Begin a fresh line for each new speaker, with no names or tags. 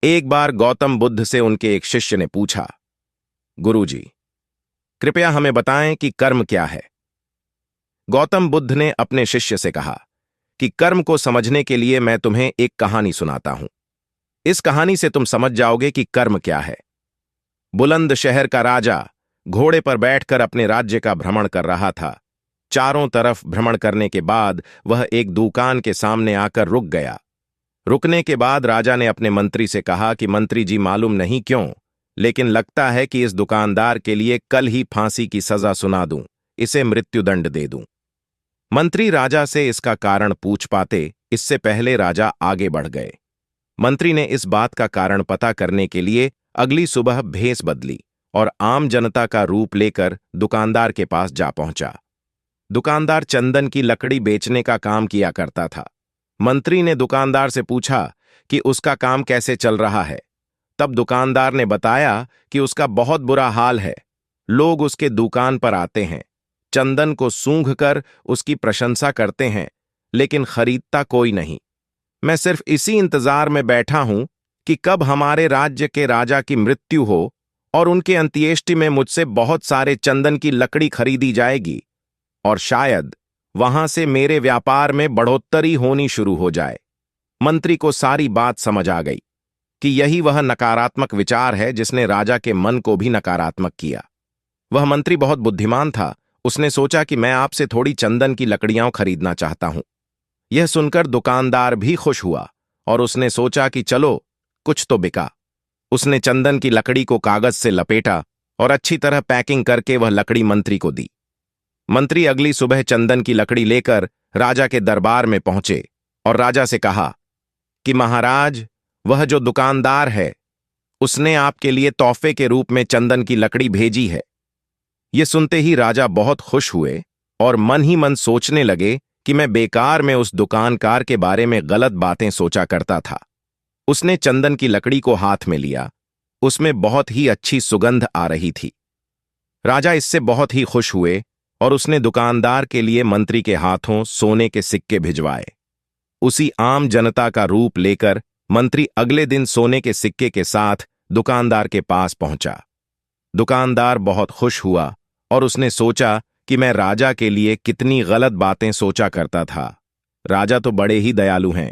एक बार गौतम बुद्ध से उनके एक शिष्य ने पूछा, गुरुजी, कृपया हमें बताएं कि कर्म क्या है। गौतम बुद्ध ने अपने शिष्य से कहा कि कर्म को समझने के लिए मैं तुम्हें एक कहानी सुनाता हूं। इस कहानी से तुम समझ जाओगे कि कर्म क्या है। बुलंद शहर का राजा घोड़े पर बैठकर अपने राज्य का भ्रमण कर रहा था। चारों तरफ भ्रमण करने के बाद वह एक दुकान के सामने आकर रुक गया। रुकने के बाद राजा ने अपने मंत्री से कहा कि मंत्री जी, मालूम नहीं क्यों, लेकिन लगता है कि इस दुकानदार के लिए कल ही फांसी की सजा सुना दूं, इसे मृत्युदंड दे दूं। मंत्री राजा से इसका कारण पूछ पाते, इससे पहले राजा आगे बढ़ गए। मंत्री ने इस बात का कारण पता करने के लिए अगली सुबह भेस बदली और आम जनता का रूप लेकर दुकानदार के पास जा पहुंचा। दुकानदार चंदन की लकड़ी बेचने का काम किया करता था। मंत्री ने दुकानदार से पूछा कि उसका काम कैसे चल रहा है। तब दुकानदार ने बताया कि उसका बहुत बुरा हाल है। लोग उसके दुकान पर आते हैं, चंदन को सूंघकर उसकी प्रशंसा करते हैं, लेकिन खरीदता कोई नहीं। मैं सिर्फ इसी इंतजार में बैठा हूं कि कब हमारे राज्य के राजा की मृत्यु हो और उनके अंत्येष्टि में मुझसे बहुत सारे चंदन की लकड़ी खरीदी जाएगी और शायद वहां से मेरे व्यापार में बढ़ोत्तरी होनी शुरू हो जाए। मंत्री को सारी बात समझ आ गई कि यही वह नकारात्मक विचार है जिसने राजा के मन को भी नकारात्मक किया। वह मंत्री बहुत बुद्धिमान था। उसने सोचा कि मैं आपसे थोड़ी चंदन की लकड़ियां खरीदना चाहता हूं। यह सुनकर दुकानदार भी खुश हुआ और उसने सोचा कि चलो, कुछ तो बिका। उसने चंदन की लकड़ी को कागज से लपेटा और अच्छी तरह पैकिंग करके वह लकड़ी मंत्री को दी। मंत्री अगली सुबह चंदन की लकड़ी लेकर राजा के दरबार में पहुंचे और राजा से कहा कि महाराज, वह जो दुकानदार है उसने आपके लिए तोहफे के रूप में चंदन की लकड़ी भेजी है। यह सुनते ही राजा बहुत खुश हुए और मन ही मन सोचने लगे कि मैं बेकार में उस दुकानकार के बारे में गलत बातें सोचा करता था। उसने चंदन की लकड़ी को हाथ में लिया। उसमें बहुत ही अच्छी सुगंध आ रही थी। राजा इससे बहुत ही खुश हुए और उसने दुकानदार के लिए मंत्री के हाथों सोने के सिक्के भिजवाए। उसी आम जनता का रूप लेकर मंत्री अगले दिन सोने के सिक्के के साथ दुकानदार के पास पहुंचा। दुकानदार बहुत खुश हुआ और उसने सोचा कि मैं राजा के लिए कितनी गलत बातें सोचा करता था। राजा तो बड़े ही दयालु हैं।